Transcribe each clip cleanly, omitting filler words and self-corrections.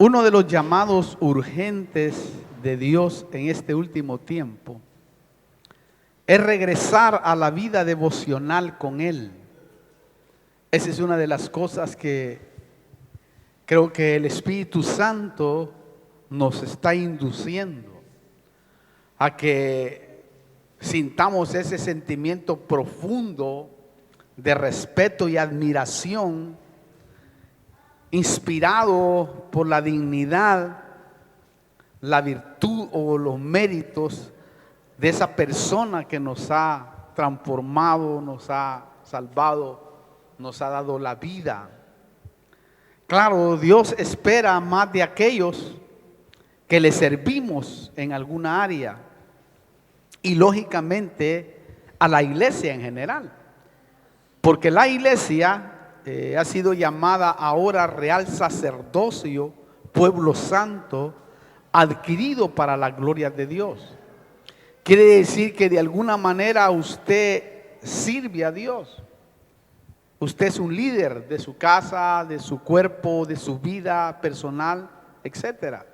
Uno de los llamados urgentes de Dios en este último tiempo es regresar a la vida devocional con Él. Esa es una de las cosas que creo que el Espíritu Santo nos está induciendo a que sintamos ese sentimiento profundo de respeto y admiración, inspirado por la dignidad, la virtud o los méritos de esa persona que nos ha transformado, nos ha salvado, nos ha dado la vida. Claro, Dios espera más de aquellos que le servimos en alguna área y lógicamente a la iglesia en general, porque la iglesia ha sido llamada ahora real sacerdocio, pueblo santo, adquirido para la gloria de Dios. Quiere decir que de alguna manera usted sirve a Dios. Usted es un líder de su casa, de su cuerpo, de su vida personal, etcétera.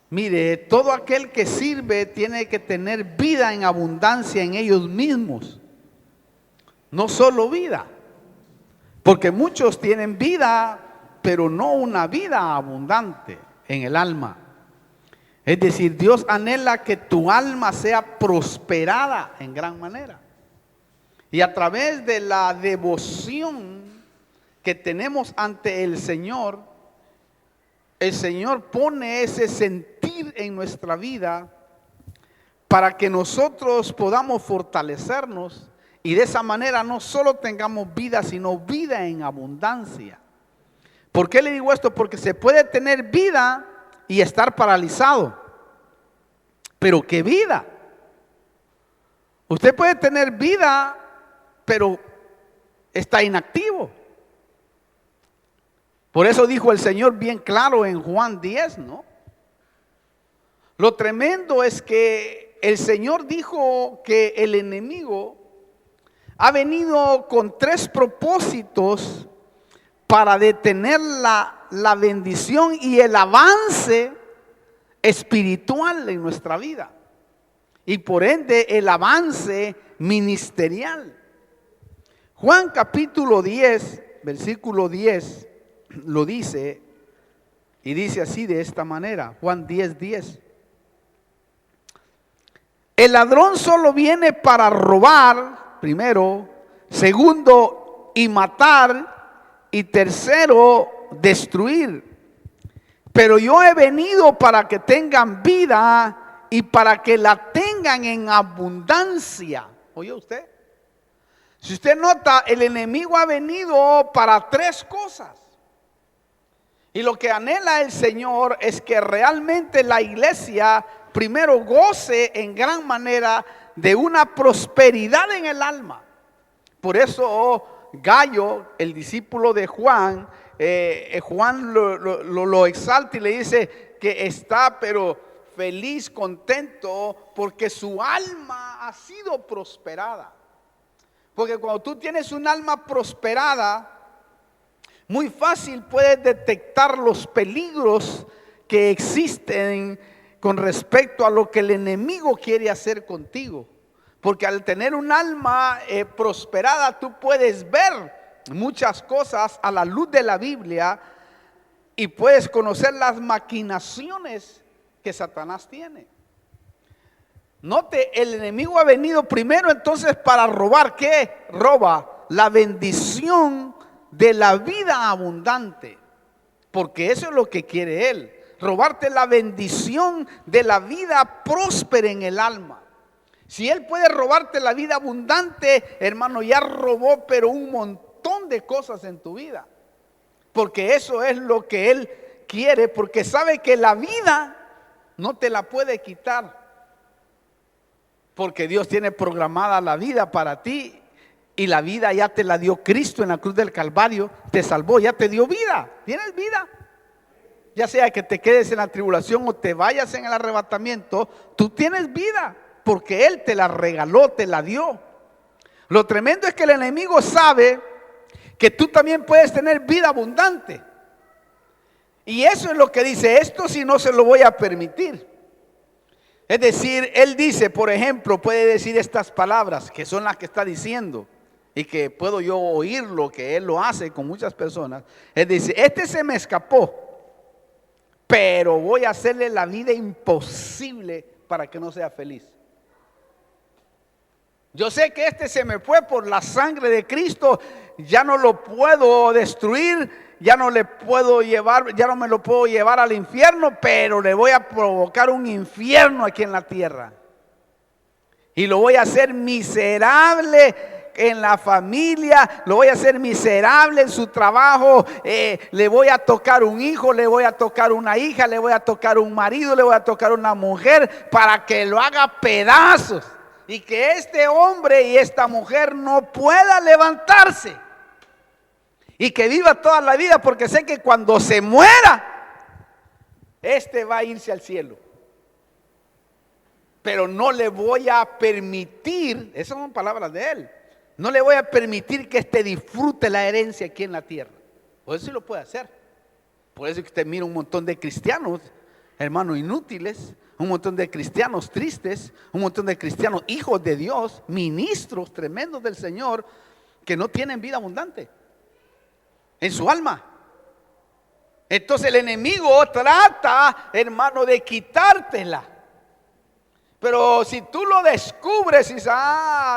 Mire, todo aquel que sirve tiene que tener vida en abundancia en ellos mismos. No solo vida. Porque muchos tienen vida, pero no una vida abundante en el alma. Es decir, Dios anhela que tu alma sea prosperada en gran manera. Y a través de la devoción que tenemos ante el Señor pone ese sentir en nuestra vida para que nosotros podamos fortalecernos y de esa manera no solo tengamos vida, sino vida en abundancia. ¿Por qué le digo esto? Porque se puede tener vida y estar paralizado. Pero ¿qué vida? Usted puede tener vida, pero está inactivo. Por eso dijo el Señor bien claro en Juan 10, ¿no? Lo tremendo es que el Señor dijo que el enemigo ha venido con 3 propósitos para detener la bendición y el avance espiritual en nuestra vida. Y por ende el avance ministerial. Juan capítulo 10, versículo 10, lo dice, y dice así de esta manera, Juan 10, 10. El ladrón solo viene para robar, primero, segundo, y matar, y tercero, destruir. Pero yo he venido para que tengan vida y para que la tengan en abundancia. ¿Oye usted? Si usted nota, el enemigo ha venido para 3 cosas. Y lo que anhela el Señor es que realmente la iglesia primero goce en gran manera de una prosperidad en el alma. Por eso Gallo, el discípulo de Juan, Juan lo exalta y le dice que está pero feliz, contento, porque su alma ha sido prosperada. Porque cuando tú tienes un alma prosperada, muy fácil puedes detectar los peligros que existen con respecto a lo que el enemigo quiere hacer contigo. Porque al tener un alma prosperada, tú puedes ver muchas cosas a la luz de la Biblia y puedes conocer las maquinaciones que Satanás tiene. Note, el enemigo ha venido primero entonces para robar. ¿Qué roba? La bendición de la vida abundante. Porque eso es lo que quiere él. Robarte la bendición de la vida próspera en el alma. Si él puede robarte la vida abundante, hermano, ya robó pero un montón de cosas en tu vida. Porque eso es lo que él quiere, porque sabe que la vida no te la puede quitar. Porque Dios tiene programada la vida para ti y la vida ya te la dio Cristo en la cruz del Calvario, te salvó, ya te dio vida, tienes vida. Ya sea que te quedes en la tribulación o te vayas en el arrebatamiento, tú tienes vida porque Él te la regaló, te la dio. Lo tremendo es que el enemigo sabe que tú también puedes tener vida abundante. Y eso es lo que dice, esto sí no se lo voy a permitir. Es decir, él dice, por ejemplo, puede decir estas palabras que son las que está diciendo y que puedo yo oír lo que él lo hace con muchas personas. Él dice, este se me escapó, pero voy a hacerle la vida imposible para que no sea feliz. Yo sé que este se me fue por la sangre de Cristo, ya no lo puedo destruir, ya no le puedo llevar, ya no me lo puedo llevar al infierno, pero le voy a provocar un infierno aquí en la tierra. Y lo voy a hacer miserable en la familia, lo voy a hacer miserable en su trabajo, le voy a tocar un hijo, le voy a tocar una hija, le voy a tocar un marido, le voy a tocar una mujer para que lo haga pedazos. Y que este hombre y esta mujer no pueda levantarse. Y que viva toda la vida, porque sé que cuando se muera, este va a irse al cielo. Pero no le voy a permitir, esas son palabras de él, no le voy a permitir que este disfrute la herencia aquí en la tierra. Por eso sí lo puede hacer. Por eso que usted mira un montón de cristianos, hermanos, inútiles, un montón de cristianos tristes, un montón de cristianos hijos de Dios, ministros tremendos del Señor, que no tienen vida abundante en su alma. Entonces el enemigo trata, hermano, de quitártela. Pero si tú lo descubres y dices,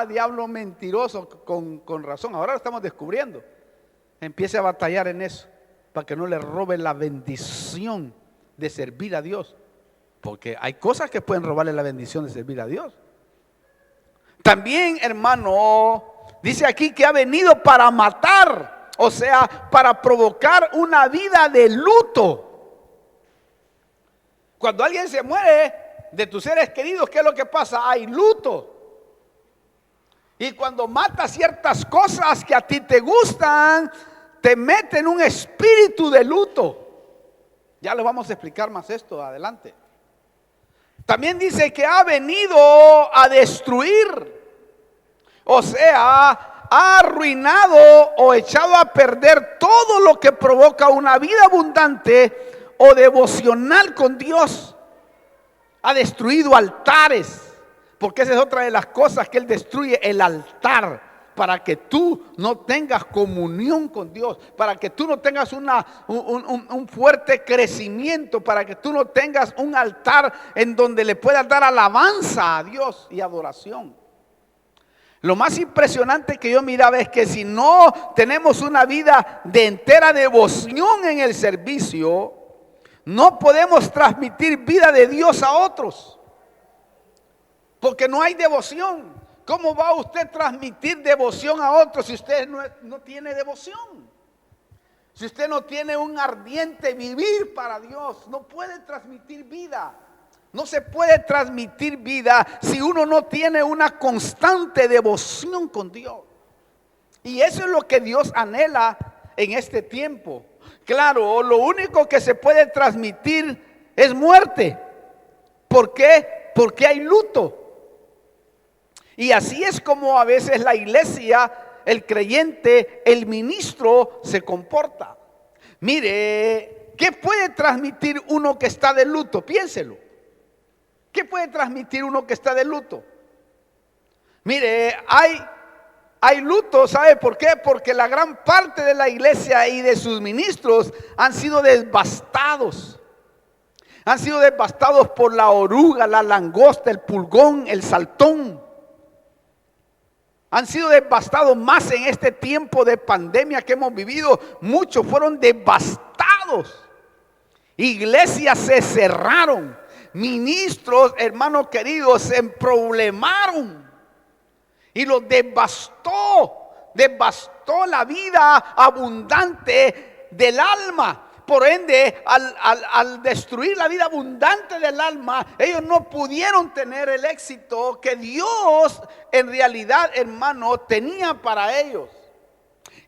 diablo mentiroso, con razón, ahora lo estamos descubriendo. Empiece a batallar en eso, para que no le robe la bendición de servir a Dios. Porque hay cosas que pueden robarle la bendición de servir a Dios. También, hermano, dice aquí que ha venido para matar, o sea, para provocar una vida de luto. Cuando alguien se muere de tus seres queridos, ¿qué es lo que pasa? Hay luto. Y cuando mata ciertas cosas que a ti te gustan, te meten un espíritu de luto. Ya les vamos a explicar más esto adelante. También dice que ha venido a destruir, o sea, ha arruinado o echado a perder todo lo que provoca una vida abundante o devocional con Dios. Ha destruido altares, porque esa es otra de las cosas que él destruye, el altar. Para que tú no tengas comunión con Dios, para que tú no tengas un fuerte crecimiento, para que tú no tengas un altar en donde le puedas dar alabanza a Dios y adoración. Lo más impresionante que yo miraba es que si no tenemos una vida de entera devoción en el servicio, no podemos transmitir vida de Dios a otros, porque no hay devoción. ¿Cómo va usted a transmitir devoción a otros si usted no tiene devoción? Si usted no tiene un ardiente vivir para Dios, no puede transmitir vida. No se puede transmitir vida si uno no tiene una constante devoción con Dios. Y eso es lo que Dios anhela en este tiempo. Claro, lo único que se puede transmitir es muerte. ¿Por qué? Porque hay luto. Y así es como a veces la iglesia, el creyente, el ministro se comporta. Mire, ¿qué puede transmitir uno que está de luto? Piénselo. ¿Qué puede transmitir uno que está de luto? Mire, hay luto, ¿sabe por qué? Porque la gran parte de la iglesia y de sus ministros han sido devastados. Han sido devastados por la oruga, la langosta, el pulgón, el saltón. Han sido devastados más en este tiempo de pandemia que hemos vivido. Muchos fueron devastados. Iglesias se cerraron. Ministros, hermanos queridos, se emproblemaron. Y los devastó. Devastó la vida abundante del alma. Por ende, al destruir la vida abundante del alma, ellos no pudieron tener el éxito que Dios en realidad, hermano, tenía para ellos.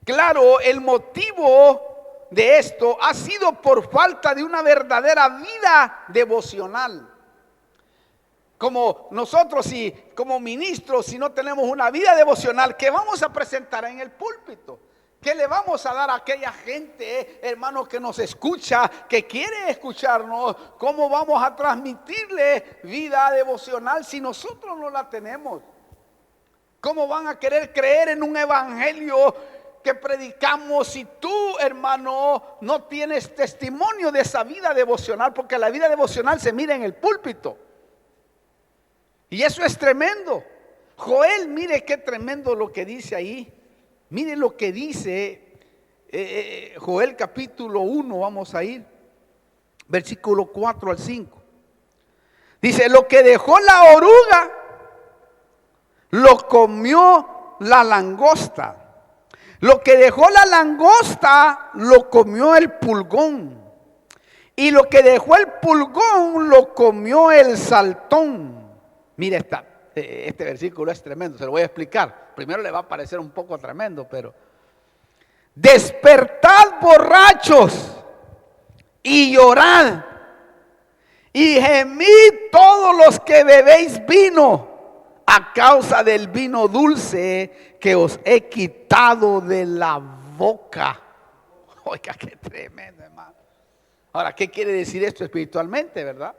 Claro, el motivo de esto ha sido por falta de una verdadera vida devocional. Como nosotros, como ministros, si no tenemos una vida devocional, ¿qué vamos a presentar en el púlpito? ¿Qué le vamos a dar a aquella gente, hermano, que nos escucha, que quiere escucharnos? ¿Cómo vamos a transmitirle vida devocional si nosotros no la tenemos? ¿Cómo van a querer creer en un evangelio que predicamos si tú, hermano, no tienes testimonio de esa vida devocional? Porque la vida devocional se mira en el púlpito. Y eso es tremendo. Joel, mire qué tremendo lo que dice ahí. Mire lo que dice Joel capítulo 1, vamos a ir, versículo 4 al 5. Dice: lo que dejó la oruga, lo comió la langosta. Lo que dejó la langosta, lo comió el pulgón. Y lo que dejó el pulgón, lo comió el saltón. Mire este versículo es tremendo, se lo voy a explicar. Primero le va a parecer un poco tremendo, pero: despertad borrachos y llorad y gemid todos los que bebéis vino a causa del vino dulce que os he quitado de la boca. Oiga, qué tremendo, hermano. Ahora, ¿qué quiere decir esto espiritualmente, verdad?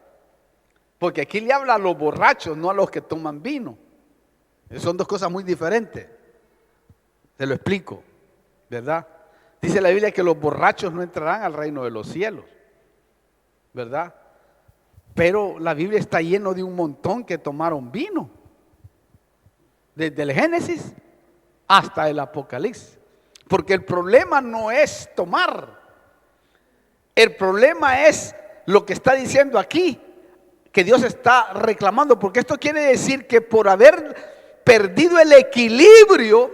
Porque aquí le habla a los borrachos, no a los que toman vino. Son dos cosas muy diferentes. Te lo explico, ¿verdad? Dice la Biblia que los borrachos no entrarán al reino de los cielos, ¿verdad? Pero la Biblia está lleno de un montón que tomaron vino, desde el Génesis hasta el Apocalipsis. Porque el problema no es tomar, el problema es lo que está diciendo aquí, que Dios está reclamando. Porque esto quiere decir que por haber perdido el equilibrio,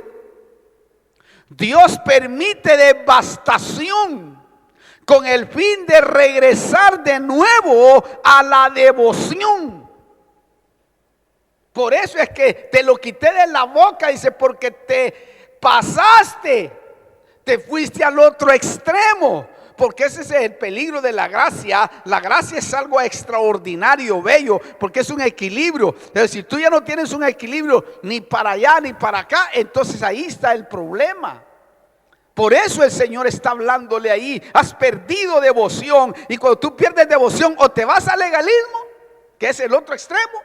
Dios permite devastación con el fin de regresar de nuevo a la devoción. Por eso es que te lo quité de la boca, dice, porque te pasaste, te fuiste al otro extremo. Porque ese es el peligro de la gracia. La gracia es algo extraordinario, bello, porque es un equilibrio. Pero si tú ya no tienes un equilibrio ni para allá ni para acá, entonces ahí está el problema. Por eso el Señor está hablándole ahí: has perdido devoción. Y cuando tú pierdes devoción, o te vas al legalismo, que es el otro extremo,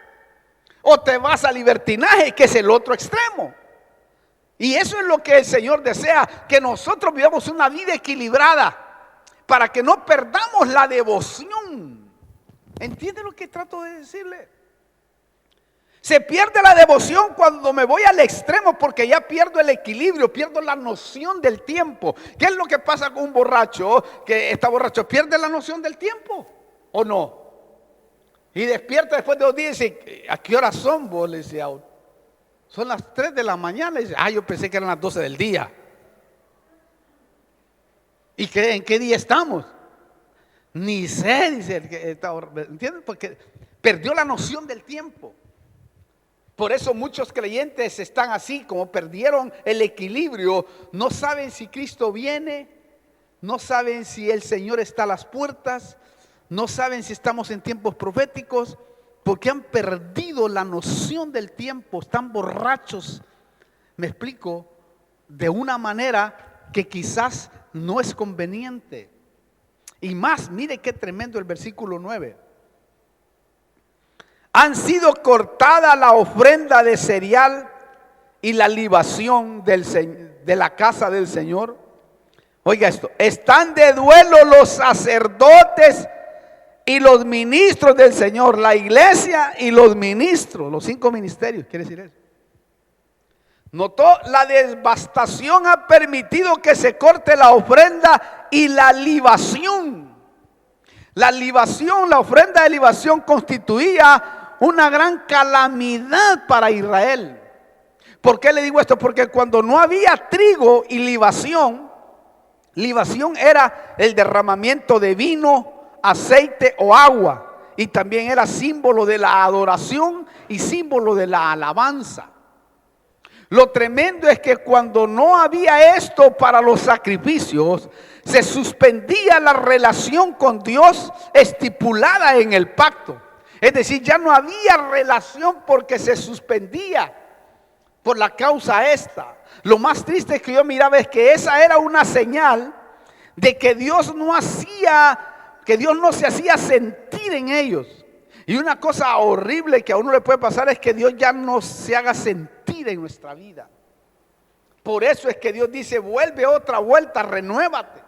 o te vas al libertinaje, que es el otro extremo. Y eso es lo que el Señor desea, que nosotros vivamos una vida equilibrada, para que no perdamos la devoción. ¿Entiende lo que trato de decirle? Se pierde la devoción cuando me voy al extremo, porque ya pierdo el equilibrio, pierdo la noción del tiempo. ¿Qué es lo que pasa con un borracho que está borracho? ¿Pierde la noción del tiempo o no? Y despierta después de 2 días y dice: ¿a qué horas son vos? Le decía: son las 3 de la mañana. Y dice: yo pensé que eran las 12 del día. ¿Y en qué día estamos? Ni sé, dice el que está, ¿entiendes? Porque perdió la noción del tiempo. Por eso muchos creyentes están así, como perdieron el equilibrio. No saben si Cristo viene, no saben si el Señor está a las puertas, no saben si estamos en tiempos proféticos, porque han perdido la noción del tiempo. Están borrachos, me explico, de una manera que quizás no es conveniente. Y más, mire qué tremendo el versículo 9. Han sido cortada la ofrenda de cereal y la libación de la casa del Señor. Oiga esto: están de duelo los sacerdotes y los ministros del Señor. La iglesia y los ministros, los 5 ministerios, quiere decir eso. Notó, la devastación ha permitido que se corte la ofrenda y la libación. La libación, la ofrenda de libación constituía una gran calamidad para Israel. ¿Por qué le digo esto? Porque cuando no había trigo y libación era el derramamiento de vino, aceite o agua, y también era símbolo de la adoración y símbolo de la alabanza. Lo tremendo es que cuando no había esto para los sacrificios, se suspendía la relación con Dios estipulada en el pacto. Es decir, ya no había relación porque se suspendía. por la causa esta. Lo más triste que yo miraba es que esa era una señal de que Dios no se hacía sentir en ellos. Y una cosa horrible que a uno le puede pasar es que Dios ya no se haga sentir en nuestra vida. Por eso es que Dios dice: vuelve otra vuelta, renuévate.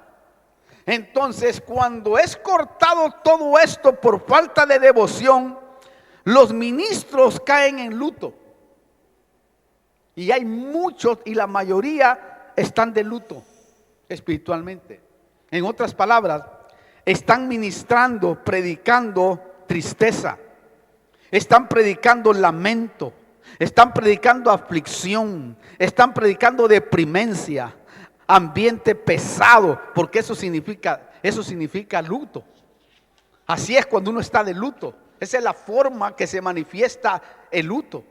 Entonces, cuando es cortado todo esto por falta de devoción, los ministros caen en luto. Y hay muchos, y la mayoría están de luto espiritualmente. En otras palabras, están ministrando, predicando tristeza, están predicando lamento, están predicando aflicción, están predicando deprimencia, ambiente pesado, porque eso significa luto. Así es cuando uno está de luto. Esa es la forma que se manifiesta el luto.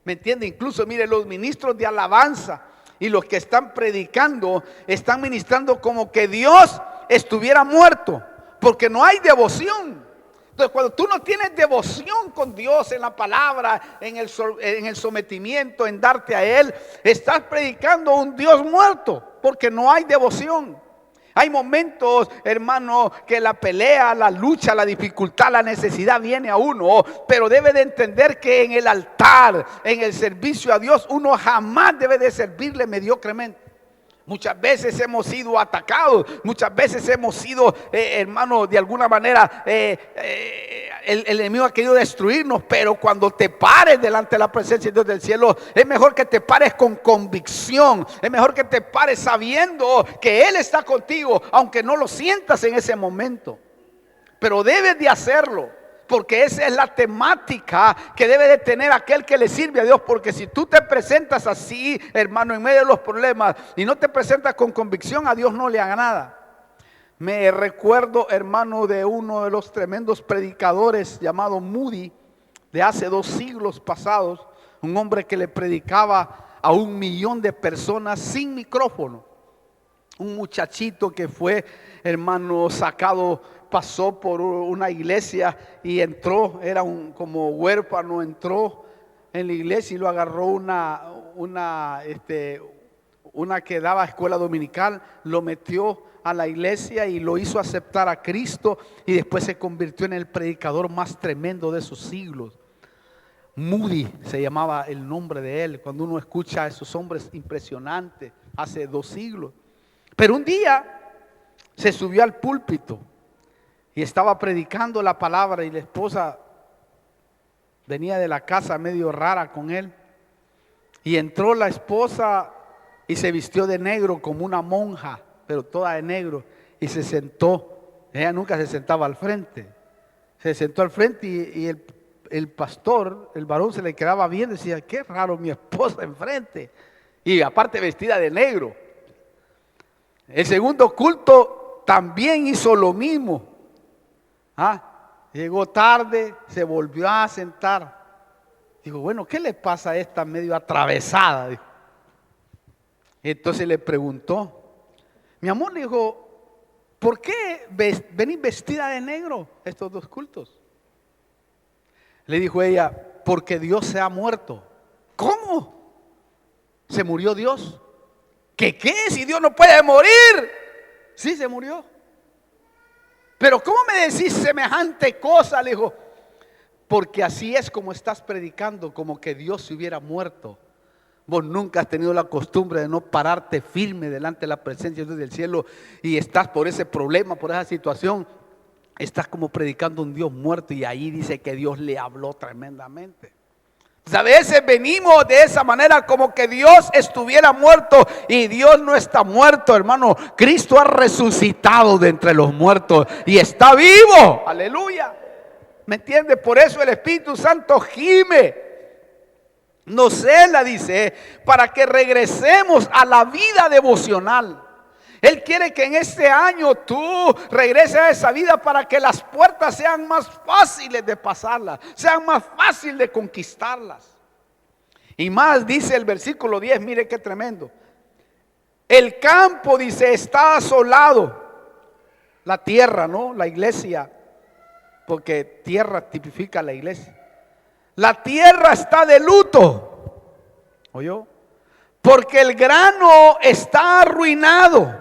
¿Me entiende? Incluso mire, los ministros de alabanza y los que están predicando están ministrando como que Dios estuviera muerto, porque no hay devoción. Entonces, cuando tú no tienes devoción con Dios en la palabra, en el sometimiento, en darte a Él, estás predicando un Dios muerto, porque no hay devoción. Hay momentos, hermano, que la pelea, la lucha, la dificultad, la necesidad viene a uno, pero debe de entender que en el altar, en el servicio a Dios, uno jamás debe de servirle mediocremente. Muchas veces hemos sido atacados, muchas veces hemos sido, hermano, de alguna manera el enemigo ha querido destruirnos, pero cuando te pares delante de la presencia de Dios del cielo, es mejor que te pares con convicción, es mejor que te pares sabiendo que Él está contigo, aunque no lo sientas en ese momento, pero debes de hacerlo. Porque esa es la temática que debe de tener aquel que le sirve a Dios. Porque si tú te presentas así, hermano, en medio de los problemas y no te presentas con convicción, a Dios no le haga nada. Me recuerdo, hermano, de uno de los tremendos predicadores llamado Moody, de hace 2 siglos pasados. Un hombre que le predicaba a 1 millón de personas sin micrófono. Un muchachito que fue, hermano, pasó por una iglesia y entró, era como huérfano, entró en la iglesia y lo agarró una que daba escuela dominical, lo metió a la iglesia y lo hizo aceptar a Cristo, y después se convirtió en el predicador más tremendo de esos siglos. Moody se llamaba el nombre de él. Cuando uno escucha a esos hombres impresionantes hace 2 siglos, pero un día se subió al púlpito y estaba predicando la palabra, y la esposa venía de la casa medio rara con él, y entró la esposa y se vistió de negro como una monja, pero toda de negro, y se sentó. Ella nunca se sentaba al frente, se sentó al frente, y el pastor, el varón, se le quedaba viendo y decía: qué raro, mi esposa enfrente, y aparte vestida de negro. El segundo culto también hizo lo mismo. Llegó tarde, se volvió a sentar. Digo, bueno, ¿qué le pasa a esta medio atravesada? Dijo. Entonces le preguntó: mi amor, le dijo, ¿por qué venís vestida de negro estos 2 cultos? Le dijo ella: porque Dios se ha muerto. ¿Cómo? ¿Se murió Dios? ¿Qué? Si Dios no puede morir. Sí, se murió. Pero ¿cómo me decís semejante cosa? Le dijo: porque así es como estás predicando, como que Dios se hubiera muerto. Vos nunca has tenido la costumbre de no pararte firme delante de la presencia de Dios del cielo, y estás por ese problema, por esa situación, estás como predicando un Dios muerto, y ahí dice que Dios le habló tremendamente. A veces venimos de esa manera, como que Dios estuviera muerto, y Dios no está muerto, hermano. Cristo ha resucitado de entre los muertos y está vivo. Aleluya. ¿Me entiende? Por eso el Espíritu Santo gime, nos cela, dice, para que regresemos a la vida devocional. Él quiere que en este año tú regreses a esa vida, para que las puertas sean más fáciles de pasarlas, sean más fáciles de conquistarlas. Y más dice el versículo 10, mire qué tremendo. El campo, dice, está asolado. La tierra, ¿no? La iglesia, porque tierra tipifica la iglesia. La tierra está de luto. ¿Oyó? porque el grano está arruinado,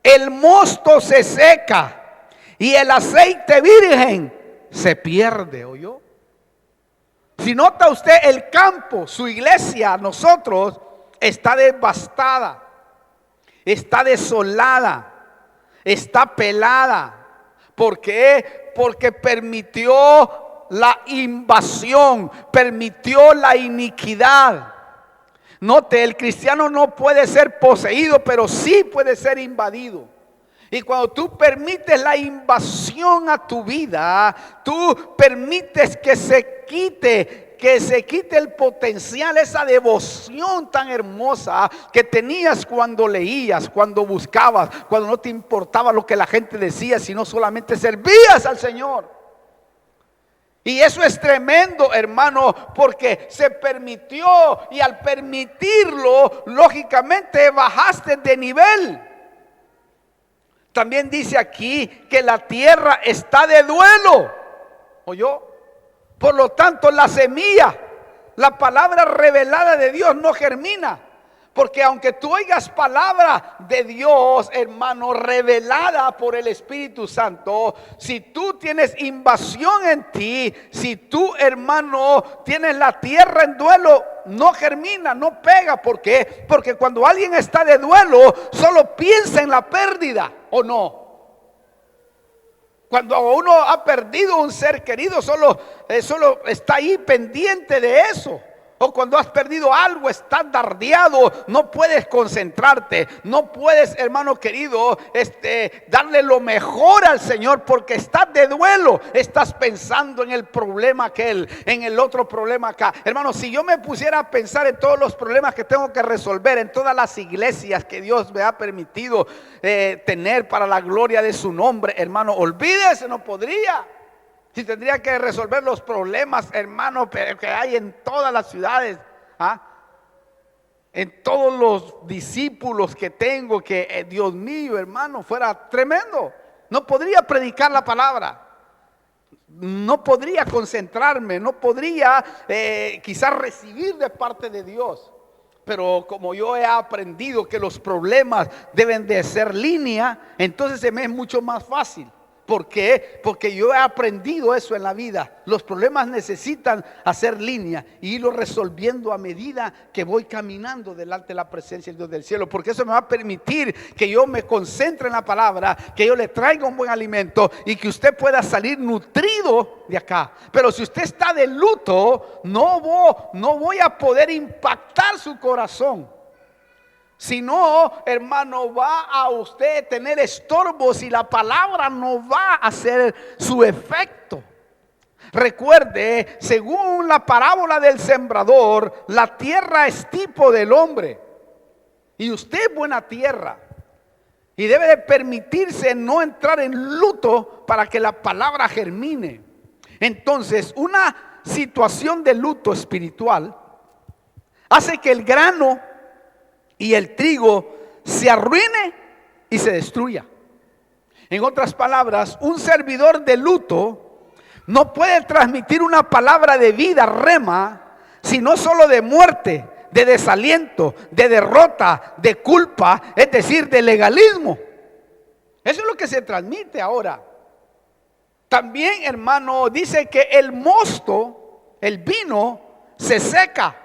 el mosto se seca y el aceite virgen se pierde. ¿Oyó? Si nota usted, el campo, su iglesia, nosotros, está devastada, está desolada, está pelada. ¿Por qué? Porque permitió la invasión, permitió la iniquidad. Note, el cristiano no puede ser poseído, pero sí puede ser invadido. Y cuando tú permites la invasión a tu vida, tú permites que se quite el potencial, esa devoción tan hermosa que tenías cuando leías, cuando buscabas, cuando no te importaba lo que la gente decía, sino solamente servías al Señor. Y eso es tremendo, hermano, porque se permitió, y al permitirlo, lógicamente bajaste de nivel. También dice aquí que la tierra está de duelo. ¿Oyó? Por lo tanto, la semilla, la palabra revelada de Dios no germina. Porque aunque tú oigas palabra de Dios, hermano, revelada por el Espíritu Santo, si tú tienes invasión en ti, si tú, hermano, tienes la tierra en duelo, no germina, no pega. ¿Por qué? Porque cuando alguien está de duelo, solo piensa en la pérdida, ¿o no? Cuando uno ha perdido un ser querido, solo está ahí pendiente de eso. O cuando has perdido algo, estás dardeado, no puedes concentrarte, no puedes, hermano querido, darle lo mejor al Señor porque estás de duelo, estás pensando en el problema aquel, en el otro problema acá. Hermano, si yo me pusiera a pensar en todos los problemas que tengo que resolver, en todas las iglesias que Dios me ha permitido tener para la gloria de su nombre, hermano, olvídese, no podría. Si tendría que resolver los problemas, hermano, que hay en todas las ciudades, en todos los discípulos que tengo, que Dios mío, hermano, fuera tremendo. No podría predicar la palabra, no podría concentrarme, no podría quizás recibir de parte de Dios. Pero como yo he aprendido que los problemas deben de ser línea, entonces se me es mucho más fácil. ¿Por qué? Porque yo he aprendido eso en la vida. Los problemas necesitan hacer línea y irlo resolviendo a medida que voy caminando delante de la presencia del Dios del cielo. Porque eso me va a permitir que yo me concentre en la palabra, que yo le traiga un buen alimento y que usted pueda salir nutrido de acá. Pero si usted está de luto, no voy a poder impactar su corazón. Si no, hermano, va a usted tener estorbos y la palabra no va a hacer su efecto. Recuerde, según la parábola del sembrador, la tierra es tipo del hombre. Y usted es buena tierra. Y debe de permitirse no entrar en luto para que la palabra germine. Entonces, una situación de luto espiritual hace que el grano y el trigo se arruine y se destruya. En otras palabras, un servidor de luto no puede transmitir una palabra de vida, rema, sino solo de muerte, de desaliento, de derrota, de culpa, es decir, de legalismo. Eso es lo que se transmite ahora. También, hermano, dice que el mosto, el vino, se seca.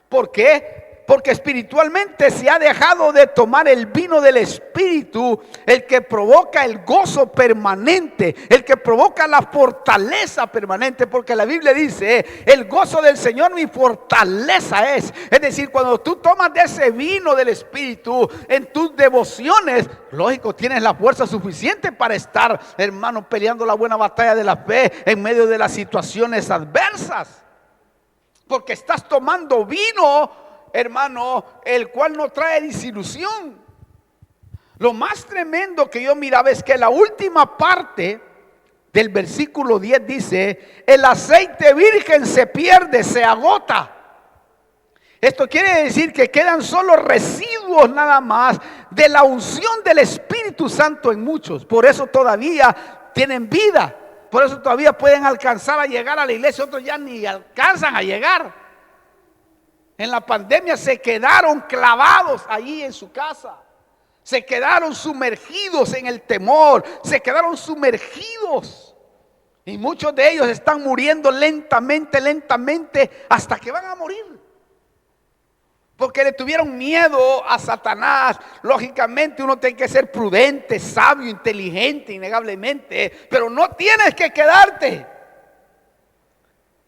¿Por qué? Porque espiritualmente se ha dejado de tomar el vino del Espíritu, el que provoca el gozo permanente, el que provoca la fortaleza permanente. Porque la Biblia dice, el gozo del Señor mi fortaleza es. Es decir, cuando tú tomas de ese vino del Espíritu en tus devociones, lógico, tienes la fuerza suficiente para estar, hermano, peleando la buena batalla de la fe en medio de las situaciones adversas. Porque estás tomando vino, hermano, el cual no trae desilusión. Lo más tremendo que yo miraba es que la última parte del versículo 10 dice: el aceite virgen se pierde, se agota. Esto quiere decir que quedan solo residuos nada más de la unción del Espíritu Santo en muchos. Por eso todavía tienen vida, por eso todavía pueden alcanzar a llegar a la iglesia. Otros ya ni alcanzan a llegar. en la pandemia se quedaron clavados allí en su casa. Se quedaron sumergidos en el temor, se quedaron sumergidos. Y muchos de ellos están muriendo lentamente hasta que van a morir. Porque le tuvieron miedo a Satanás. Lógicamente uno tiene que ser prudente, sabio, inteligente, innegablemente. Pero no tienes que quedarte.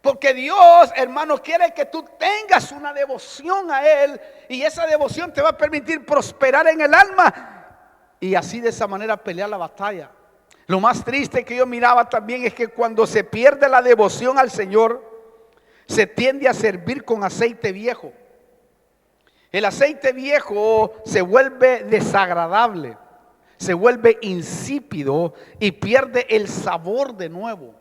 Porque Dios, hermano, quiere que tú tengas una devoción a Él. Y esa devoción te va a permitir prosperar en el alma. Y así de esa manera pelear la batalla. Lo más triste que yo miraba también es que cuando se pierde la devoción al Señor, se tiende a servir con aceite viejo. El aceite viejo se vuelve desagradable, se vuelve insípido y pierde el sabor de nuevo.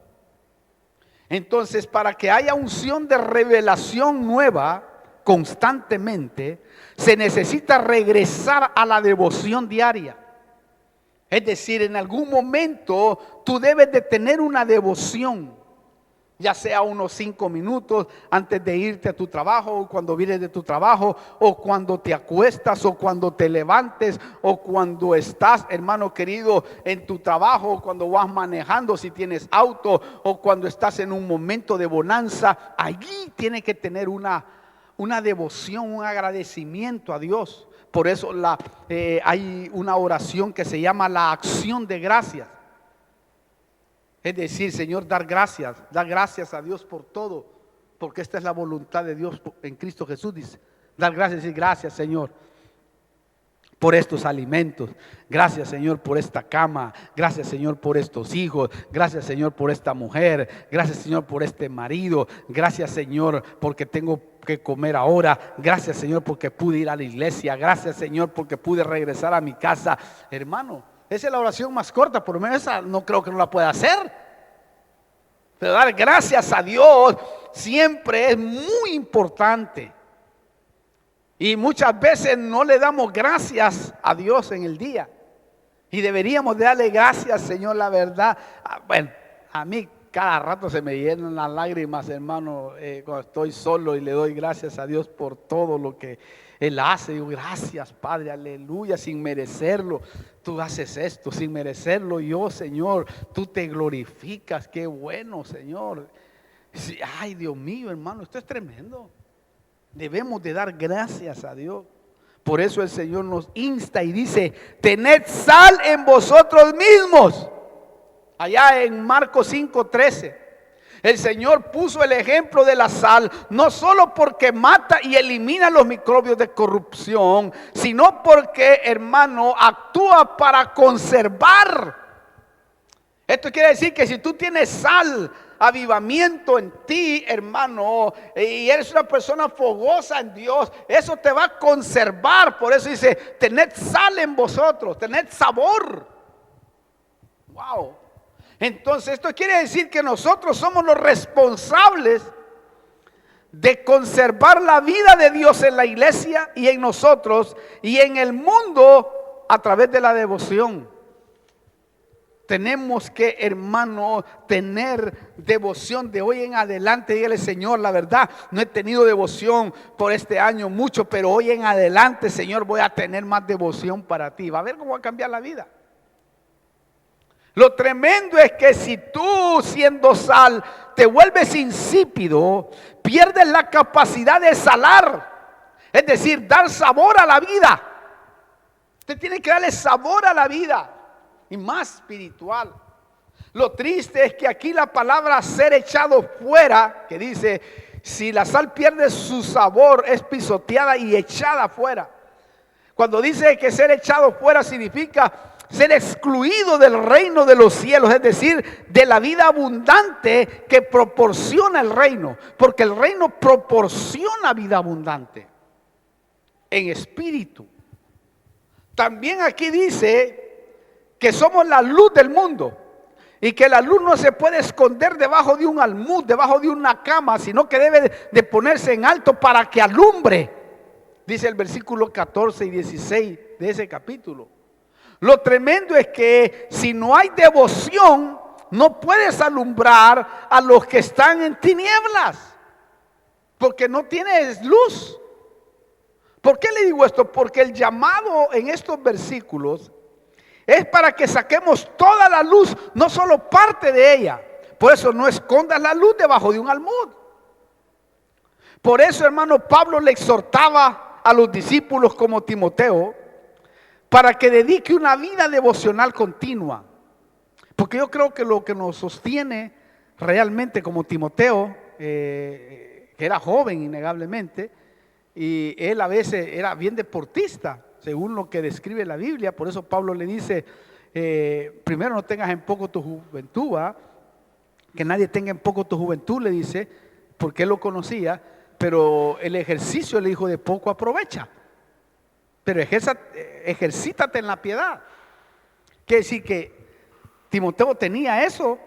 Entonces, para que haya unción de revelación nueva constantemente, se necesita regresar a la devoción diaria. Es decir, en algún momento tú debes de tener una devoción, ya sea unos 5 minutos antes de irte a tu trabajo, o cuando vienes de tu trabajo, o cuando te acuestas, o cuando te levantes, o cuando estás, hermano querido, en tu trabajo, o cuando vas manejando si tienes auto, o cuando estás en un momento de bonanza. Allí tiene que tener una devoción, un agradecimiento a Dios. Por eso hay una oración que se llama la acción de gracias. Es decir, Señor, dar gracias a Dios por todo, porque esta es la voluntad de Dios en Cristo Jesús, dice. Dar gracias, decir gracias, Señor, por estos alimentos. Gracias, Señor, por esta cama. Gracias, Señor, por estos hijos. Gracias, Señor, por esta mujer. Gracias, Señor, por este marido. Gracias, Señor, porque tengo que comer ahora. Gracias, Señor, porque pude ir a la iglesia. Gracias, Señor, porque pude regresar a mi casa. Hermano, esa es la oración más corta, por lo menos esa no creo que no la pueda hacer. Pero dar gracias a Dios siempre es muy importante. Y muchas veces no le damos gracias a Dios en el día. Y deberíamos de darle gracias, Señor, la verdad. Bueno, a mí cada rato se me llenan las lágrimas, hermano, cuando estoy solo y le doy gracias a Dios por todo lo que Él hace. Digo, gracias, Padre, aleluya, sin merecerlo. Tú haces esto sin merecerlo. Yo, Señor, tú te glorificas. Qué bueno, Señor. Ay, Dios mío, hermano, esto es tremendo. Debemos de dar gracias a Dios. Por eso el Señor nos insta y dice: tened sal en vosotros mismos. Allá en Marcos 5:13, el Señor puso el ejemplo de la sal, no solo porque mata y elimina los microbios de corrupción, sino porque, hermano, actúa para conservar. Esto quiere decir que si tú tienes sal, avivamiento en ti, hermano, y eres una persona fogosa en Dios, eso te va a conservar. Por eso dice: tened sal en vosotros, tened sabor. Wow. Entonces esto quiere decir que nosotros somos los responsables de conservar la vida de Dios en la iglesia y en nosotros y en el mundo a través de la devoción. Tenemos que, hermano, tener devoción de hoy en adelante. Dígale: Señor, la verdad, no he tenido devoción por este año mucho, pero hoy en adelante, Señor, voy a tener más devoción para ti. Va a ver cómo va a cambiar la vida. Lo tremendo es que si tú, siendo sal, te vuelves insípido, pierdes la capacidad de salar, es decir, dar sabor a la vida. Usted tiene que darle sabor a la vida, y más espiritual. Lo triste es que aquí la palabra ser echado fuera, que dice: si la sal pierde su sabor, es pisoteada y echada fuera. Cuando dice que ser echado fuera significa ser excluido del reino de los cielos, es decir, de la vida abundante que proporciona el reino, porque el reino proporciona vida abundante en espíritu. También aquí dice que somos la luz del mundo y que la luz no se puede esconder debajo de un almud, debajo de una cama, sino que debe de ponerse en alto para que alumbre, dice el versículo 14 y 16 de ese capítulo. Lo tremendo es que si no hay devoción, no puedes alumbrar a los que están en tinieblas, porque no tienes luz. ¿Por qué le digo esto? Porque el llamado en estos versículos es para que saquemos toda la luz, no solo parte de ella. Por eso no escondas la luz debajo de un almud. Por eso, hermano, Pablo le exhortaba a los discípulos como Timoteo para que dedique una vida devocional continua. Porque yo creo que lo que nos sostiene realmente como Timoteo, que era joven innegablemente, y él a veces era bien deportista, según lo que describe la Biblia. Por eso Pablo le dice, primero no tengas en poco tu juventud, ¿va? Que nadie tenga en poco tu juventud, le dice, porque él lo conocía, pero el ejercicio, le dijo, de poco aprovecha. Pero ejercítate en la piedad. Quiere decir que Timoteo tenía eso,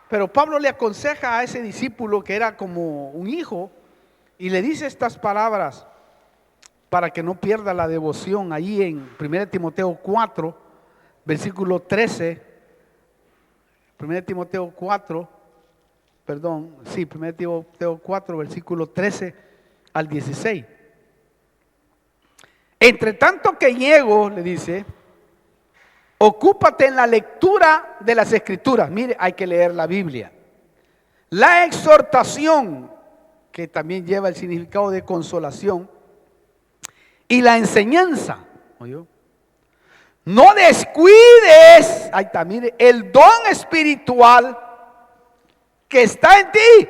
pero Pablo le aconseja a ese discípulo que era como un hijo y le dice estas palabras para que no pierda la devoción. Ahí en 1 Timoteo 4, versículo 13, 1 Timoteo 4, perdón, sí, 1 Timoteo 4, versículo 13 al 16. Entre tanto que llego, le dice, ocúpate en la lectura de las Escrituras. Mire, hay que leer la Biblia. La exhortación, que también lleva el significado de consolación, y la enseñanza. ¿Oyó? No descuides, ahí está, mire, el don espiritual que está en ti.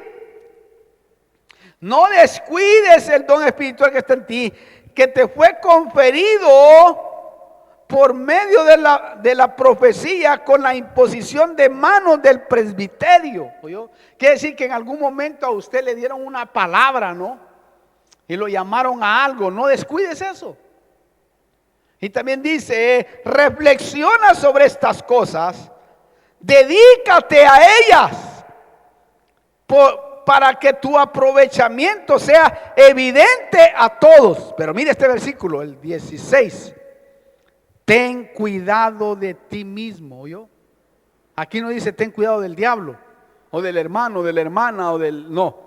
No descuides el don espiritual que está en ti, que te fue conferido por medio de la profecía con la imposición de manos del presbiterio. ¿Oyó? Quiere decir que en algún momento a usted le dieron una palabra, ¿no? Y lo llamaron a algo. No descuides eso. Y también dice, reflexiona sobre estas cosas, dedícate a ellas, para que tu aprovechamiento sea evidente a todos. Pero mire este versículo, el 16. Ten cuidado de ti mismo, ¿oyó? Aquí no dice ten cuidado del diablo, o del hermano, de la hermana, o del... No,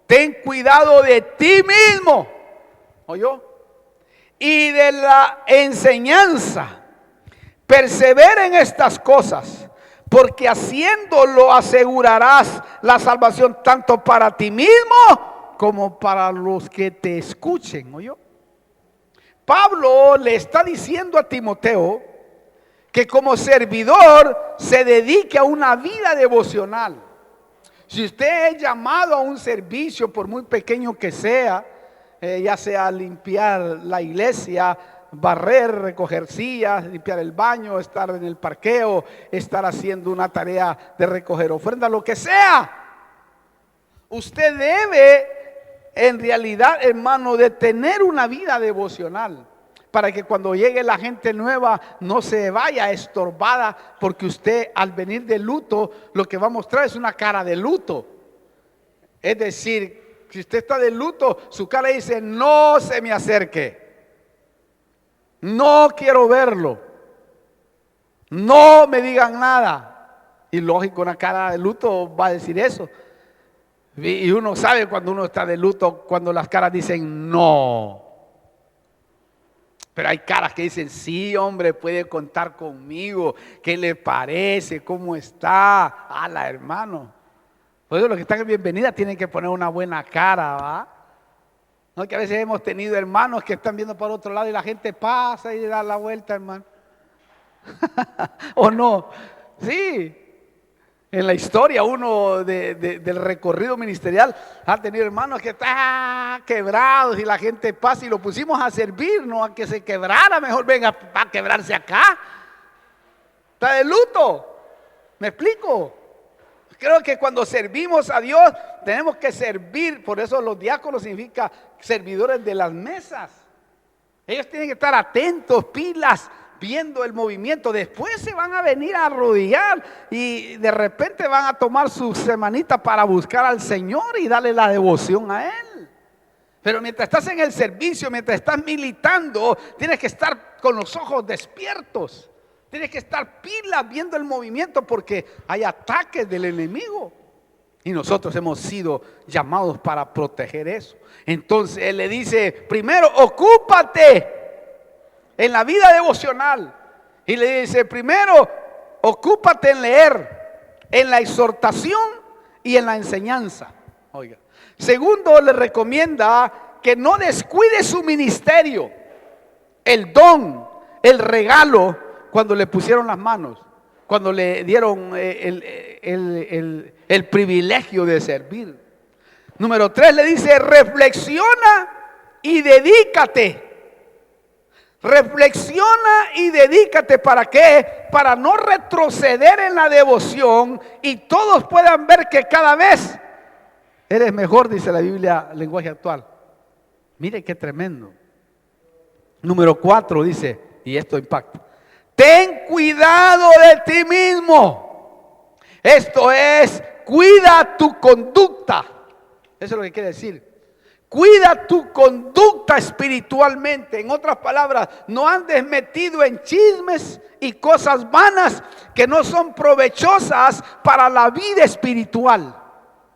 ten cuidado de ti mismo, ¿oyó? Y de la enseñanza. Persevera en estas cosas, porque haciéndolo asegurarás la salvación tanto para ti mismo como para los que te escuchen, ¿oyó? Pablo le está diciendo a Timoteo que como servidor se dedique a una vida devocional. Si usted es llamado a un servicio, por muy pequeño que sea, ya sea limpiar la iglesia, barrer, recoger sillas, limpiar el baño, estar en el parqueo, estar haciendo una tarea de recoger ofrenda, lo que sea, usted debe en realidad, hermano, de tener una vida devocional, para que cuando llegue la gente nueva no se vaya estorbada, porque usted al venir de luto lo que va a mostrar es una cara de luto. Es decir, si usted está de luto, su cara dice, no se me acerque, no quiero verlo, no me digan nada. Y lógico, una cara de luto va a decir eso. Y uno sabe cuando uno está de luto, cuando las caras dicen no. Pero hay caras que dicen, sí, hombre, puede contar conmigo. ¿Qué le parece? ¿Cómo está? Ala, hermano. Por eso los que están en bienvenida tienen que poner una buena cara, ¿va? No, que a veces hemos tenido hermanos que están viendo por otro lado y la gente pasa y da la vuelta, hermano. ¿O no? Sí. En la historia uno del recorrido ministerial ha tenido hermanos que están quebrados y la gente pasa y lo pusimos a servir, no a que se quebrara, mejor venga a quebrarse acá. Está de luto. ¿Me explico? Creo que cuando servimos a Dios tenemos que servir, por eso los diáconos significa servidores de las mesas. Ellos tienen que estar atentos, pilas, viendo el movimiento. Después se van a venir a arrodillar y de repente van a tomar su semanita para buscar al Señor y darle la devoción a Él. Pero mientras estás en el servicio, mientras estás militando, tienes que estar con los ojos despiertos. Tienes que estar pilas viendo el movimiento porque hay ataques del enemigo. Y nosotros hemos sido llamados para proteger eso. Entonces Él le dice, primero ocúpate en la vida devocional. Y le dice, primero ocúpate en leer, en la exhortación y en la enseñanza. Oiga. Segundo, le recomienda que no descuide su ministerio, el don, el regalo, cuando le pusieron las manos, cuando le dieron el privilegio de servir. Número 3 le dice, reflexiona y dedícate. Reflexiona y dedícate. ¿Para qué? Para no retroceder en la devoción y todos puedan ver que cada vez eres mejor, dice la Biblia, lenguaje actual. Mire qué tremendo. Número 4 dice, y esto impacta, ten cuidado de ti mismo. Esto es, cuida tu conducta. Eso es lo que quiere decir. Cuida tu conducta espiritualmente. En otras palabras, no andes metido en chismes y cosas vanas que no son provechosas para la vida espiritual.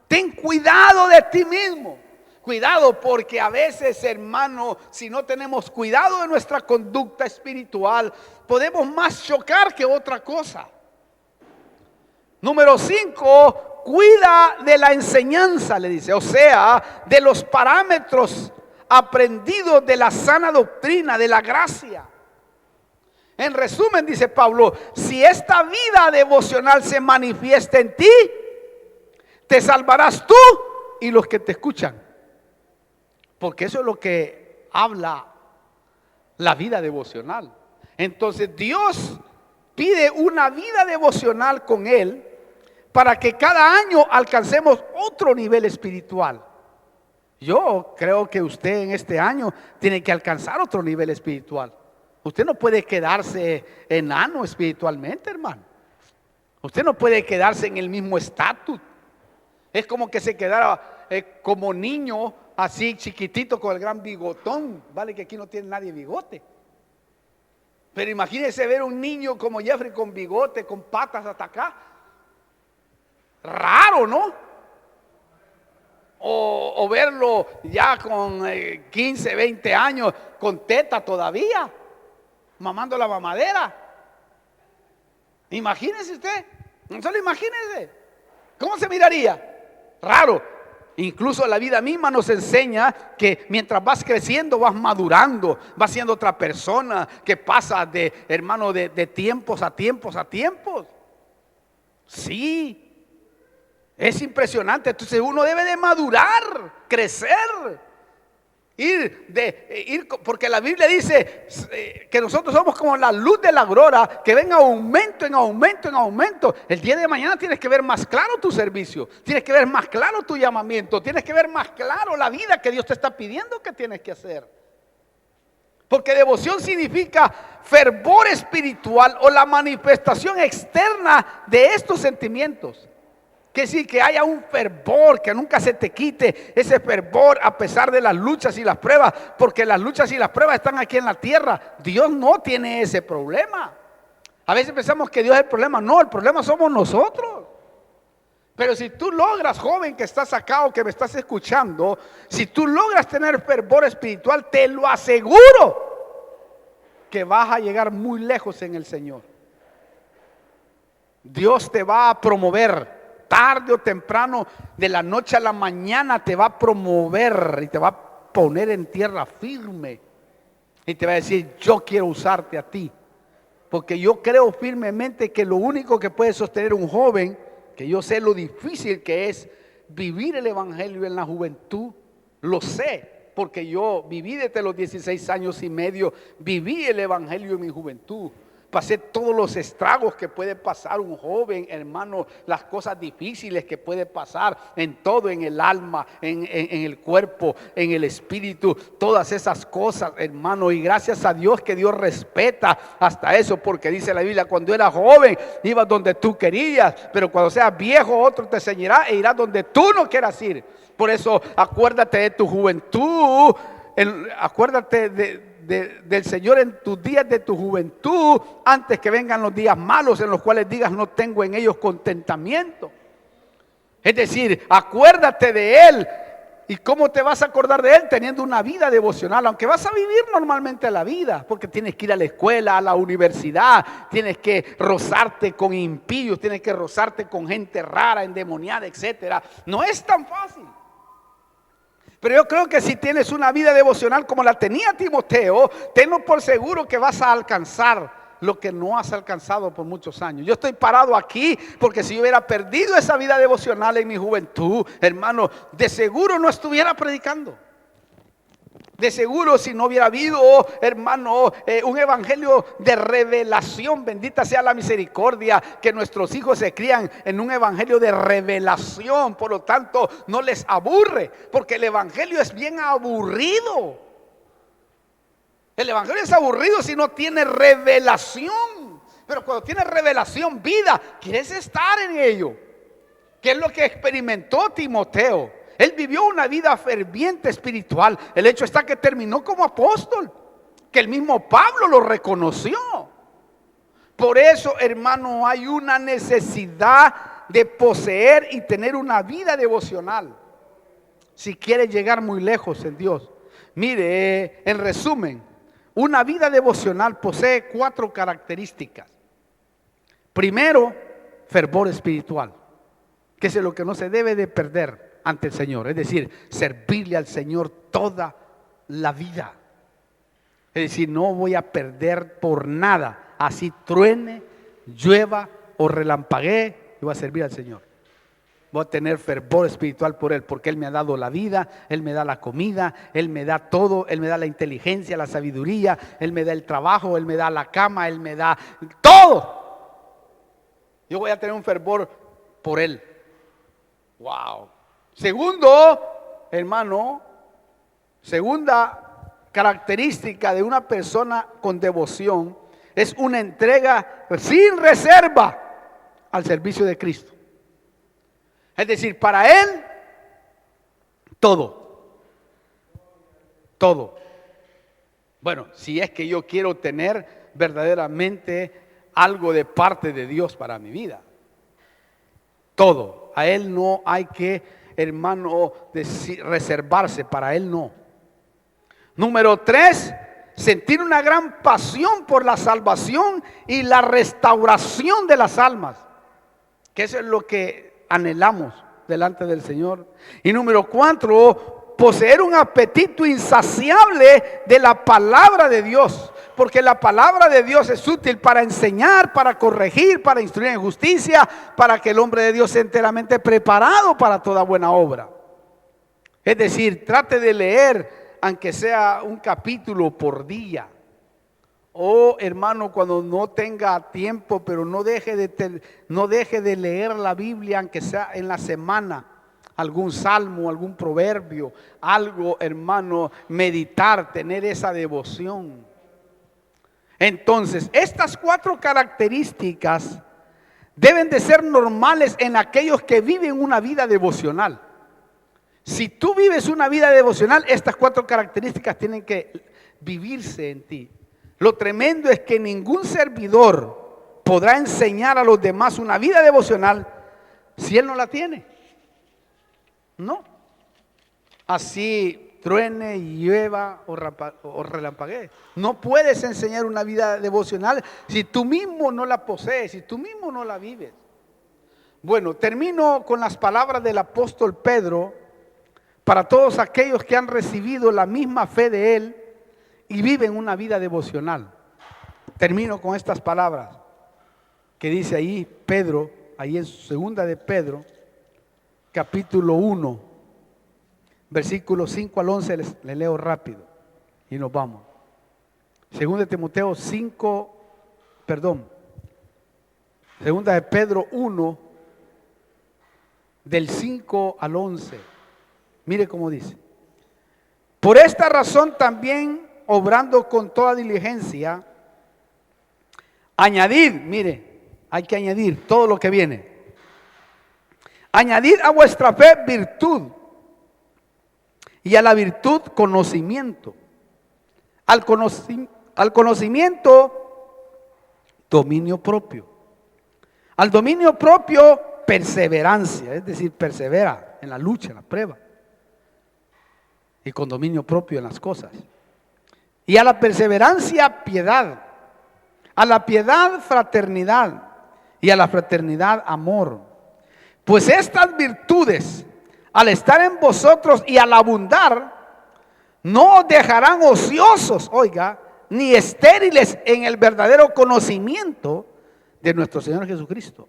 Ten cuidado de ti mismo. Cuidado, porque a veces, hermano, si no tenemos cuidado de nuestra conducta espiritual, podemos más chocar que otra cosa. Número 5, cuida de la enseñanza, le dice, o sea, de los parámetros aprendidos de la sana doctrina, de la gracia. En resumen, dice Pablo, si esta vida devocional se manifiesta en ti, te salvarás tú y los que te escuchan. Porque eso es lo que habla la vida devocional. Entonces Dios pide una vida devocional con Él para que cada año alcancemos otro nivel espiritual. Yo creo que usted en este año tiene que alcanzar otro nivel espiritual. Usted no puede quedarse enano espiritualmente, hermano. Usted no puede quedarse en el mismo estatus. Es como que se quedara como niño, así chiquitito con el gran bigotón. Vale que aquí no tiene nadie bigote. Pero imagínese ver un niño como Jeffrey con bigote, con patas hasta acá. Raro, ¿no? O verlo ya con 15, 20 años, con teta todavía, mamando la mamadera. Imagínese usted, no solo imagínese. ¿Cómo se miraría? Raro. Incluso la vida misma nos enseña que mientras vas creciendo, vas madurando, vas siendo otra persona, que pasa de, hermano, de tiempos a tiempos a tiempos. Sí. Es impresionante. Entonces uno debe de madurar, crecer, porque la Biblia dice que nosotros somos como la luz de la aurora, que ven aumento en aumento en aumento. El día de mañana tienes que ver más claro tu servicio, tienes que ver más claro tu llamamiento, tienes que ver más claro la vida que Dios te está pidiendo que tienes que hacer. Porque devoción significa fervor espiritual o la manifestación externa de estos sentimientos. Que decir que haya un fervor, que nunca se te quite ese fervor a pesar de las luchas y las pruebas, porque las luchas y las pruebas están aquí en la tierra. Dios no tiene ese problema. A veces pensamos que Dios es el problema. No, el problema somos nosotros. Pero si tú logras, joven que estás acá o que me estás escuchando, si tú logras tener fervor espiritual, te lo aseguro que vas a llegar muy lejos en el Señor. Dios te va a promover. Tarde o temprano, de la noche a la mañana, te va a promover y te va a poner en tierra firme. Y te va a decir, yo quiero usarte a ti. Porque yo creo firmemente que lo único que puede sostener un joven, que yo sé lo difícil que es vivir el evangelio en la juventud, lo sé, porque yo viví desde los 16 años y medio, viví el evangelio en mi juventud. Pasé todos los estragos que puede pasar un joven, hermano, las cosas difíciles que puede pasar en todo, en el alma, en el cuerpo, en el espíritu, todas esas cosas, hermano, y gracias a Dios que Dios respeta hasta eso, porque dice la Biblia, cuando eras joven, ibas donde tú querías, pero cuando seas viejo, otro te enseñará e irás donde tú no quieras ir. Por eso, acuérdate de tu juventud, acuérdate del Señor en tus días de tu juventud, antes que vengan los días malos en los cuales digas no tengo en ellos contentamiento. Es decir, acuérdate de Él. ¿Y cómo te vas a acordar de Él? Teniendo una vida devocional, aunque vas a vivir normalmente la vida, porque tienes que ir a la escuela, a la universidad, tienes que rozarte con impíos, tienes que rozarte con gente rara, endemoniada, etcétera. No es tan fácil. Pero yo creo que si tienes una vida devocional como la tenía Timoteo, tenlo por seguro que vas a alcanzar lo que no has alcanzado por muchos años. Yo estoy parado aquí porque si yo hubiera perdido esa vida devocional en mi juventud, hermano, de seguro no estuviera predicando. De seguro si no hubiera habido, hermano, un evangelio de revelación, bendita sea la misericordia, que nuestros hijos se crían en un evangelio de revelación, por lo tanto no les aburre, porque el evangelio es bien aburrido. El evangelio es aburrido si no tiene revelación, pero cuando tiene revelación, vida, quieres estar en ello. ¿Qué es lo que experimentó Timoteo? Él vivió una vida ferviente espiritual. El hecho está que terminó como apóstol, que el mismo Pablo lo reconoció. Por eso, hermano, hay una necesidad de poseer y tener una vida devocional si quiere llegar muy lejos en Dios. Mire, en resumen, una vida devocional posee 4 características. Primero, fervor espiritual, que es lo que no se debe de perder ante el Señor, es decir, servirle al Señor toda la vida. Es decir, no voy a perder por nada, así truene, llueva o relampaguee, yo voy a servir al Señor. Voy a tener fervor espiritual por Él, porque Él me ha dado la vida, Él me da la comida, Él me da todo, Él me da la inteligencia, la sabiduría, Él me da el trabajo, Él me da la cama, Él me da todo. Yo voy a tener un fervor por Él. Wow. Segundo, hermano, segunda característica de una persona con devoción es una entrega sin reserva al servicio de Cristo. Es decir, para Él, todo. Todo. Bueno, si es que yo quiero tener verdaderamente algo de parte de Dios para mi vida. Todo. A Él no hay que, hermano, reservarse. Para Él no. Número 3, sentir una gran pasión por la salvación y la restauración de las almas. Que eso es lo que anhelamos delante del Señor. Y número 4, poseer un apetito insaciable de la palabra de Dios, porque la palabra de Dios es útil para enseñar, para corregir, para instruir en justicia, para que el hombre de Dios sea enteramente preparado para toda buena obra. Es decir, trate de leer aunque sea un capítulo por día. Oh, hermano, cuando no tenga tiempo, pero no deje de leer la Biblia, aunque sea en la semana, algún salmo, algún proverbio, algo, hermano, meditar, tener esa devoción. Entonces, estas 4 características deben de ser normales en aquellos que viven una vida devocional. Si tú vives una vida devocional, estas 4 características tienen que vivirse en ti. Lo tremendo es que ningún servidor podrá enseñar a los demás una vida devocional si él no la tiene. No. Así truene, llueva o relampaguee. No puedes enseñar una vida devocional si tú mismo no la posees, si tú mismo no la vives. Bueno, termino con las palabras del apóstol Pedro para todos aquellos que han recibido la misma fe de él y viven una vida devocional. Termino con estas palabras que dice ahí Pedro, ahí en segunda de Pedro, capítulo 1, versículos 5 al 11, le leo rápido y nos vamos. Segunda de Timoteo 5, segunda de Pedro 1, del 5 al 11. Mire cómo dice: por esta razón también, obrando con toda diligencia, añadid, mire, hay que añadir todo lo que viene. Añadid a vuestra fe virtud, y a la virtud conocimiento, al conocimiento dominio propio, al dominio propio perseverancia, es decir, persevera en la lucha, en la prueba, y con dominio propio en las cosas. Y a la perseverancia, piedad. A la piedad, fraternidad. Y a la fraternidad, amor. Pues estas virtudes, al estar en vosotros y al abundar, no os dejarán ociosos, oiga, ni estériles en el verdadero conocimiento de nuestro Señor Jesucristo.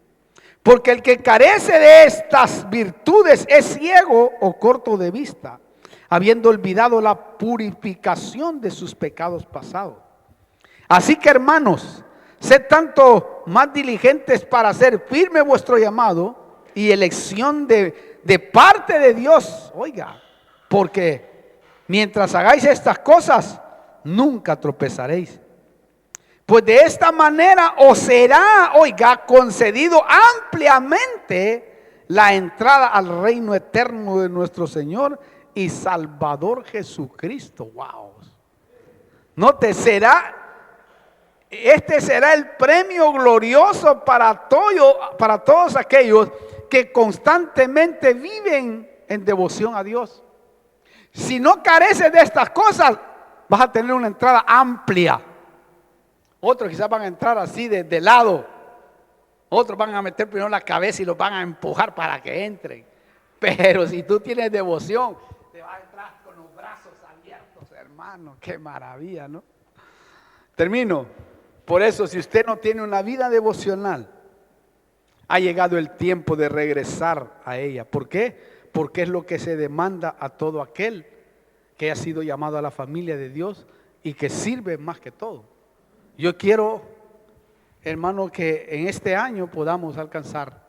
Porque el que carece de estas virtudes es ciego o corto de vista, habiendo olvidado la purificación de sus pecados pasados. Así que, hermanos, sed tanto más diligentes para hacer firme vuestro llamado y elección de parte de Dios. Oiga, porque mientras hagáis estas cosas, nunca tropezaréis. Pues de esta manera os será, oiga, concedido ampliamente la entrada al reino eterno de nuestro Señor y Salvador Jesucristo. Wow. Este será el premio glorioso para todos aquellos que constantemente viven en devoción a Dios. Si no careces de estas cosas, vas a tener una entrada amplia. Otros quizás van a entrar así de lado. Otros van a meter primero la cabeza y los van a empujar para que entren. Pero si tú tienes devoción, te vas a entrar con los brazos abiertos, hermano. Qué maravilla, ¿no? Termino. Por eso, si usted no tiene una vida devocional, ha llegado el tiempo de regresar a ella. ¿Por qué? Porque es lo que se demanda a todo aquel que ha sido llamado a la familia de Dios y que sirve más que todo. Yo quiero, hermano, que en este año podamos alcanzar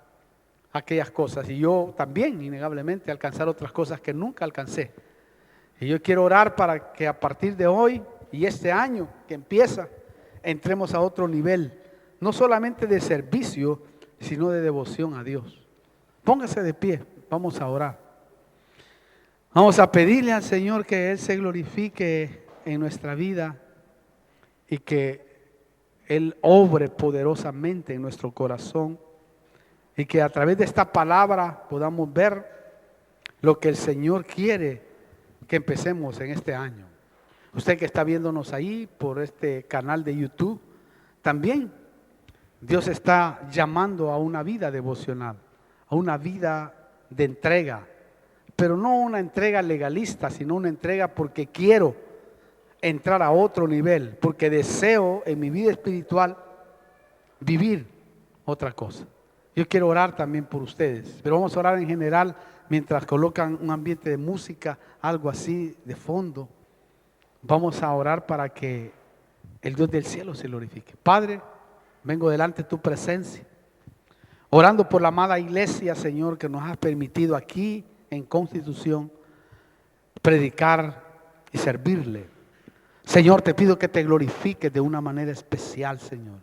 aquellas cosas, y yo también, innegablemente, alcanzar otras cosas que nunca alcancé. Y yo quiero orar para que a partir de hoy y este año que empieza, entremos a otro nivel, no solamente de servicio, sino de devoción a Dios. Póngase de pie, vamos a orar. Vamos a pedirle al Señor que Él se glorifique en nuestra vida y que Él obre poderosamente en nuestro corazón y que a través de esta palabra podamos ver lo que el Señor quiere que empecemos en este año. Usted que está viéndonos ahí por este canal de YouTube, también Dios está llamando a una vida devocional, a una vida de entrega, pero no una entrega legalista, sino una entrega porque quiero entrar a otro nivel, porque deseo en mi vida espiritual vivir otra cosa. Yo quiero orar también por ustedes, pero vamos a orar en general mientras colocan un ambiente de música, algo así de fondo. Vamos a orar para que el Dios del cielo se glorifique. Padre, vengo delante de tu presencia, orando por la amada iglesia, Señor, que nos has permitido aquí en Constitución predicar y servirle. Señor, te pido que te glorifiques de una manera especial, Señor,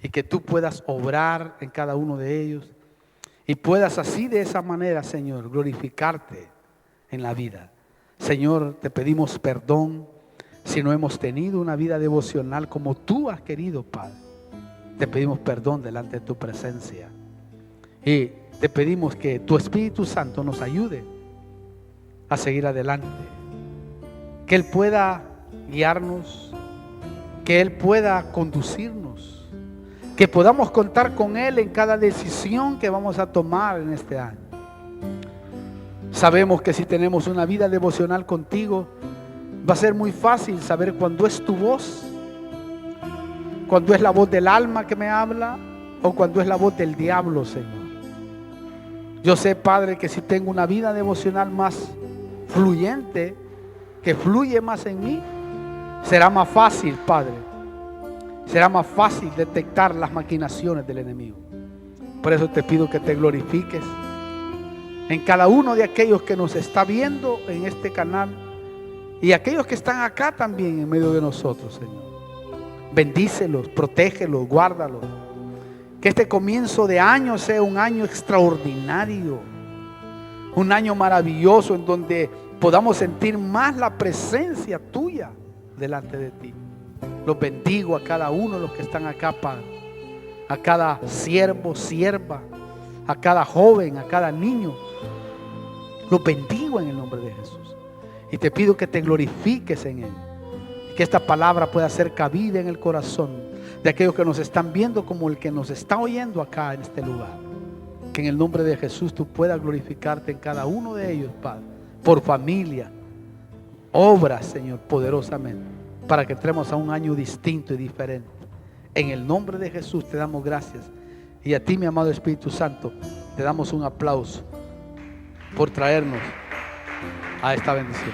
y que tú puedas obrar en cada uno de ellos y puedas así de esa manera, Señor, glorificarte en la vida. Señor, te pedimos perdón si no hemos tenido una vida devocional como tú has querido, Padre. Te pedimos perdón delante de tu presencia y te pedimos que tu Espíritu Santo nos ayude a seguir adelante, que Él pueda guiarnos, que Él pueda conducirnos, que podamos contar con Él en cada decisión que vamos a tomar en este año. Sabemos que si tenemos una vida devocional contigo, va a ser muy fácil saber cuándo es tu voz, cuándo es la voz del alma que me habla o cuándo es la voz del diablo, Señor. Yo sé, Padre, que si tengo una vida devocional más fluyente, que fluye más en mí, será más fácil, Padre. Será más fácil detectar las maquinaciones del enemigo. Por eso te pido que te glorifiques en cada uno de aquellos que nos está viendo en este canal y aquellos que están acá también en medio de nosotros, Señor. Bendícelos, protégelos, guárdalos. Que este comienzo de año sea un año extraordinario, un año maravilloso en donde podamos sentir más la presencia tuya delante de ti. Los bendigo a cada uno de los que están acá, Padre, a cada siervo, sierva, a cada joven, a cada niño. Los bendigo en el nombre de Jesús. Y te pido que te glorifiques en Él. Y que esta palabra pueda ser cabida en el corazón de aquellos que nos están viendo como el que nos está oyendo acá en este lugar. Que en el nombre de Jesús tú puedas glorificarte en cada uno de ellos, Padre. Por familia. Obra, Señor, poderosamente. Para que entremos a un año distinto y diferente. En el nombre de Jesús te damos gracias. Y a ti, mi amado Espíritu Santo, te damos un aplauso por traernos a esta bendición.